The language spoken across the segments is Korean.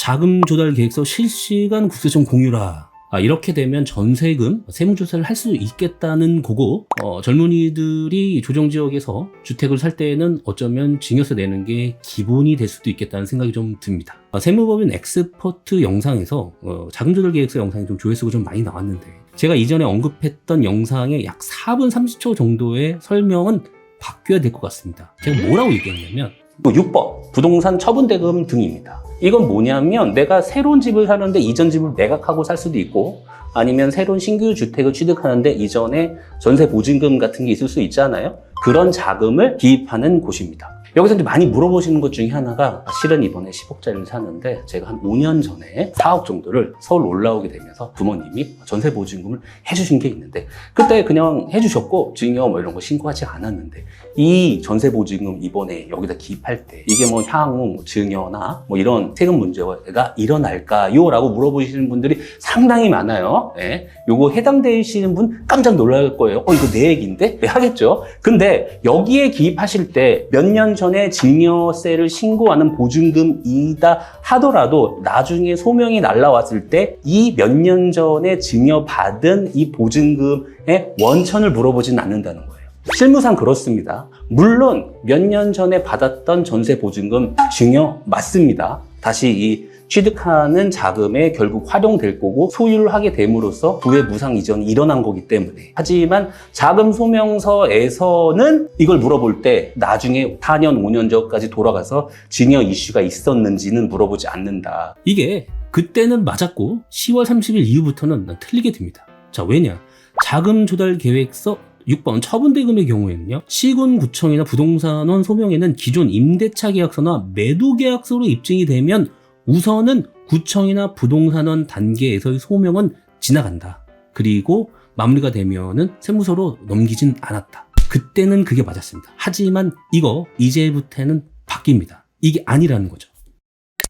자금 조달 계획서 실시간 국세청 공유라. 이렇게 되면 전세금 세무조사를 할 수 있겠다는 거고, 젊은이들이 조정지역에서 주택을 살 때에는 어쩌면 증여세 내는 게 기본이 될 수도 있겠다는 생각이 좀 듭니다. 세무법인 엑스퍼트 영상에서 자금 조달 계획서 영상이 좀 조회수가 좀 많이 나왔는데, 제가 이전에 언급했던 영상의 약 4분 30초 정도의 설명은 바뀌어야 될 것 같습니다. 제가 뭐라고 얘기했냐면 6번 부동산 처분대금 등입니다. 이건 뭐냐면 내가 새로운 집을 사는데 이전 집을 매각하고 살 수도 있고, 아니면 새로운 신규 주택을 취득하는데 이전에 전세 보증금 같은 게 있을 수 있잖아요. 그런 자금을 기입하는 곳입니다. 여기서 이제 많이 물어보시는 것 중에 하나가, 실은 이번에 10억짜리를 샀는데 제가 한 5년 전에 4억 정도를 서울 올라오게 되면서 부모님이 전세 보증금을 해주신 게 있는데, 그때 그냥 해주셨고 증여 뭐 이런 거 신고하지 않았는데, 이 전세 보증금 이번에 여기다 기입할 때 이게 뭐 향후 증여나 뭐 이런 세금 문제가 일어날까요? 라고 물어보시는 분들이 상당히 많아요. 네. 요거 해당되시는 분 깜짝 놀랄 거예요. 이거 내 얘기인데? 네, 하겠죠. 근데 여기에 기입하실 때 몇 년 전에 증여세를 신고하는 보증금이다 하더라도 나중에 소명이 날라왔을 때 이 몇 년 전에 증여받은 이 보증금의 원천을 물어보지는 않는다는 거예요. 실무상 그렇습니다. 물론 몇 년 전에 받았던 전세 보증금 증여 맞습니다. 다시 이 취득하는 자금에 결국 활용될 거고 소유를 하게 됨으로써 부의 무상 이전이 일어난 거기 때문에. 하지만 자금 소명서에서는 이걸 물어볼 때 나중에 4년, 5년 전까지 돌아가서 증여 이슈가 있었는지는 물어보지 않는다. 이게 그때는 맞았고 10월 30일 이후부터는 틀리게 됩니다. 자, 왜냐? 자금 조달 계획서 6번 처분대금의 경우에는요, 시군구청이나 부동산원 소명에는 기존 임대차 계약서나 매도 계약서로 입증이 되면 우선은 구청이나 부동산원 단계에서의 소명은 지나간다. 그리고 마무리가 되면은 세무서로 넘기진 않았다. 그때는 그게 맞았습니다. 하지만 이거 이제부터는 바뀝니다. 이게 아니라는 거죠.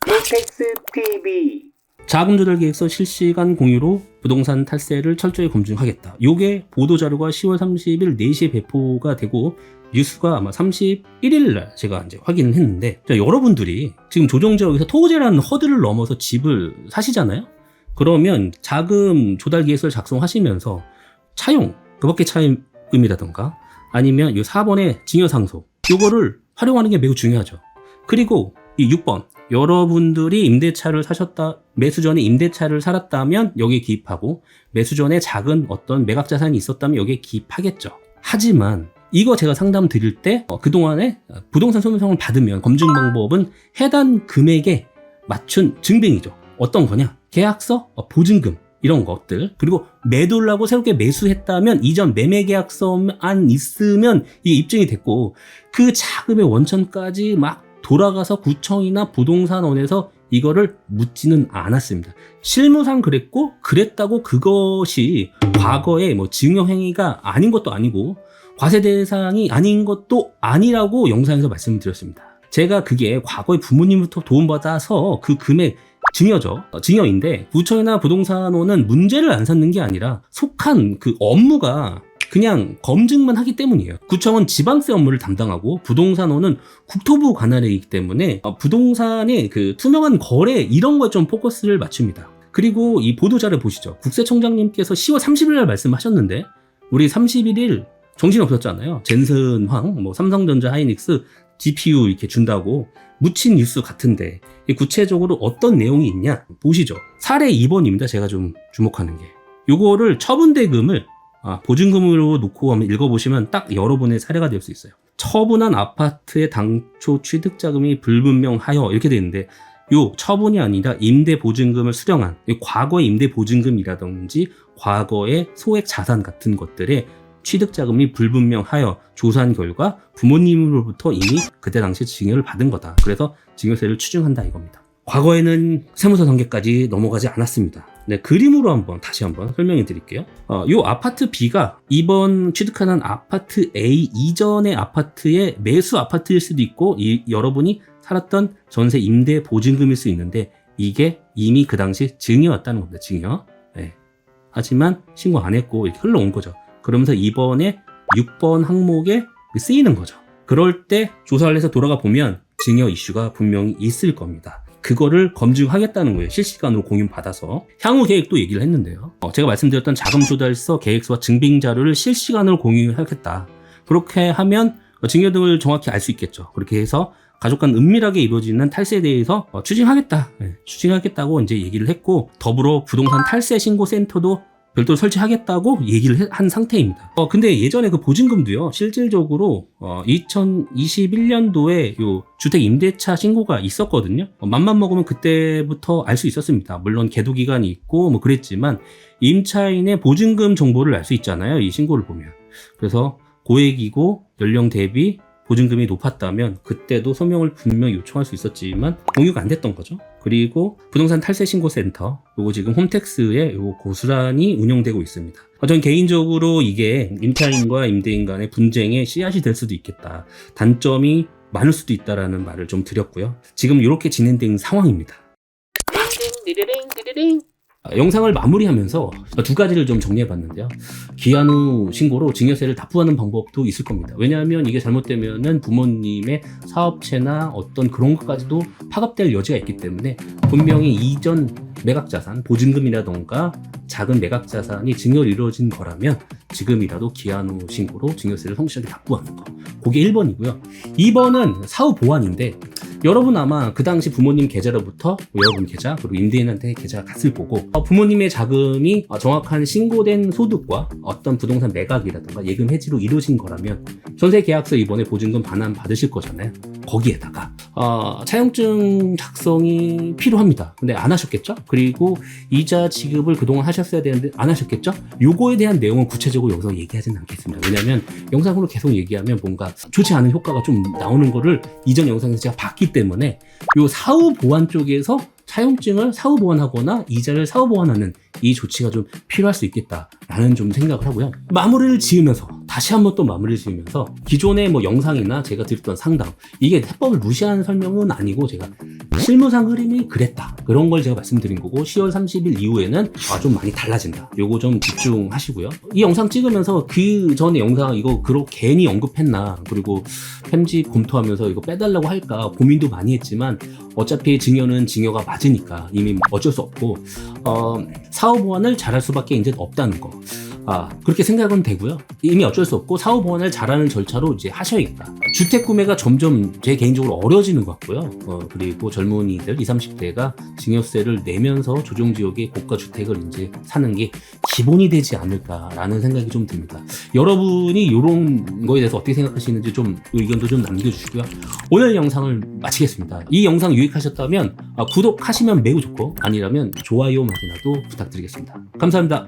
빅텍스 TV 자금 조달 계획서 실시간 공유로 부동산 탈세를 철저히 검증하겠다. 요게 보도자료가 10월 30일 4시에 배포가 되고, 뉴스가 아마 31일날 제가 이제 확인을 했는데, 여러분들이 지금 조정지역에서 토지라는 허들을 넘어서 집을 사시잖아요? 그러면 자금 조달 계획서를 작성하시면서 차용, 그밖에 차임금이라던가 아니면 요 4번의 증여상속, 요거를 활용하는 게 매우 중요하죠. 그리고 이 6번, 여러분들이 임대차를 사셨다, 매수 전에 임대차를 살았다면 여기에 기입하고, 매수 전에 작은 어떤 매각 자산이 있었다면 여기에 기입하겠죠. 하지만 이거 제가 상담 드릴 때 그동안에 부동산 소명성을 받으면 검증 방법은 해당 금액에 맞춘 증빙이죠. 어떤 거냐? 계약서, 보증금 이런 것들, 그리고 매도를 하고 새롭게 매수했다면 이전 매매 계약서만 있으면 이게 입증이 됐고, 그 자금의 원천까지 막 돌아가서 구청이나 부동산원에서 이거를 묻지는 않았습니다. 실무상 그랬고, 그랬다고 그것이 과거에 뭐 증여행위가 아닌 것도 아니고 과세 대상이 아닌 것도 아니라고 영상에서 말씀드렸습니다. 제가 그게 과거에 부모님부터 도움받아서 그 금액 증여죠. 증여인데 구청이나 부동산원은 문제를 안 삼는 게 아니라 속한 그 업무가 그냥 검증만 하기 때문이에요. 구청은 지방세 업무를 담당하고 부동산원은 국토부 관할이기 때문에 부동산의 그 투명한 거래 이런 거에 좀 포커스를 맞춥니다. 그리고 이 보도자료 보시죠. 국세청장님께서 10월 30일 날 말씀하셨는데 우리 31일 정신없었잖아요. 젠슨황, 뭐 삼성전자, 하이닉스, GPU 이렇게 준다고 묻힌 뉴스 같은데 구체적으로 어떤 내용이 있냐 보시죠. 사례 2번입니다. 제가 좀 주목하는 게. 요거를 처분대금을 보증금으로 놓고 한번 읽어보시면 딱 여러분의 사례가 될 수 있어요. 처분한 아파트의 당초 취득자금이 불분명하여 이렇게 되는데, 요 처분이 아니라 임대보증금을 수령한 과거의 임대보증금이라든지 과거의 소액 자산 같은 것들의 취득자금이 불분명하여 조사한 결과 부모님으로부터 이미 그때 당시 증여를 받은 거다. 그래서 증여세를 추징한다 이겁니다. 과거에는 세무서 단계까지 넘어가지 않았습니다. 네, 그림으로 다시 한번 설명해 드릴게요. 요 아파트 B가 이번 취득하는 아파트 A 이전의 아파트의 매수 아파트일 수도 있고, 여러분이 살았던 전세 임대 보증금일 수 있는데, 이게 이미 그 당시 증여였다는 겁니다. 증여. 네. 하지만 신고 안 했고 이렇게 흘러온 거죠. 그러면서 이번에 6번 항목에 쓰이는 거죠. 그럴 때 조사를 해서 돌아가 보면 증여 이슈가 분명히 있을 겁니다. 그거를 검증하겠다는 거예요. 실시간으로 공유받아서. 향후 계획도 얘기를 했는데요. 제가 말씀드렸던 자금 조달서 계획서와 증빙 자료를 실시간으로 공유하겠다. 그렇게 하면 증여 등을 정확히 알 수 있겠죠. 그렇게 해서 가족 간 은밀하게 이루어지는 탈세에 대해서 추진하겠다고 이제 얘기를 했고, 더불어 부동산 탈세 신고 센터도 별도로 설치하겠다고 얘기를 한 상태입니다. 근데 예전에 그 보증금도요, 실질적으로 2021년도에 요 주택 임대차 신고가 있었거든요. 맘만 먹으면 그때부터 알 수 있었습니다. 물론 계도 기간이 있고 뭐 그랬지만 임차인의 보증금 정보를 알 수 있잖아요, 이 신고를 보면. 그래서 고액이고 연령 대비 보증금이 높았다면 그때도 서명을 분명히 요청할 수 있었지만 공유가 안 됐던 거죠. 그리고 부동산 탈세 신고 센터, 요거 지금 홈택스에 요거 고스란히 운영되고 있습니다. 저는 개인적으로 이게 임차인과 임대인 간의 분쟁의 씨앗이 될 수도 있겠다, 단점이 많을 수도 있다라는 말을 좀 드렸고요. 지금 이렇게 진행된 상황입니다. 영상을 마무리하면서 두 가지를 좀 정리해봤는데요. 기한 후 신고로 증여세를 납부하는 방법도 있을 겁니다. 왜냐하면 이게 잘못되면은 부모님의 사업체나 어떤 그런 것까지도 파급될 여지가 있기 때문에 분명히 이전 매각자산, 보증금이라던가 작은 매각자산이 증여로 이루어진 거라면 지금이라도 기한 후 신고로 증여세를 성실하게 납부하는 거. 그게 1번이고요. 2번은 사후 보완인데, 여러분 아마 그 당시 부모님 계좌로부터 여러분 계좌, 그리고 임대인한테 계좌가 갔을 거고, 부모님의 자금이 정확한 신고된 소득과 어떤 부동산 매각이라든가 예금 해지로 이루어진 거라면 전세 계약서 이번에 보증금 반환 받으실 거잖아요. 거기에다가 차용증 작성이 필요합니다. 근데 안 하셨겠죠? 그리고 이자 지급을 그동안 하셨어야 되는데 안 하셨겠죠? 요거에 대한 내용은 구체적으로 여기서 얘기하지는 않겠습니다. 왜냐하면 영상으로 계속 얘기하면 뭔가 좋지 않은 효과가 좀 나오는 거를 이전 영상에서 제가 봤기 때문에 요 사후 보완 쪽에서 차용증을 사후 보완하거나 이자를 사후 보완하는 이 조치가 좀 필요할 수 있겠다라는 좀 생각을 하고요. 마무리를 지으면서 다시 한번 또 마무리를 지으면서 기존의 뭐 영상이나 제가 드렸던 상담, 이게 해법을 무시하는 설명은 아니고 제가 실무상 흐름이 그랬다, 그런 걸 제가 말씀드린 거고, 10월 30일 이후에는 좀 많이 달라진다, 요거 좀 집중하시고요. 이 영상 찍으면서 그 전에 영상 이거 괜히 언급했나, 그리고 편집 검토하면서 이거 빼달라고 할까 고민도 많이 했지만 어차피 증여는 증여가 맞으니까 이미 어쩔 수 없고 사후 보완을 잘할 수밖에 이제 없다는 거, 그렇게 생각은 되고요. 이미 어쩔 수 없고 사후 보완을 잘하는 절차로 이제 하셔야겠다. 주택 구매가 점점 제 개인적으로 어려워지는 것 같고요. 그리고 젊은이들 20, 30대가 증여세를 내면서 조정지역의 고가 주택을 이제 사는 게 기본이 되지 않을까라는 생각이 좀 듭니다. 여러분이 이런 거에 대해서 어떻게 생각하시는지 좀 의견도 좀 남겨주시고요. 오늘 영상을 마치겠습니다. 이 영상 유익하셨다면 구독하시면 매우 좋고, 아니라면 좋아요만이라도 부탁드리겠습니다. 감사합니다.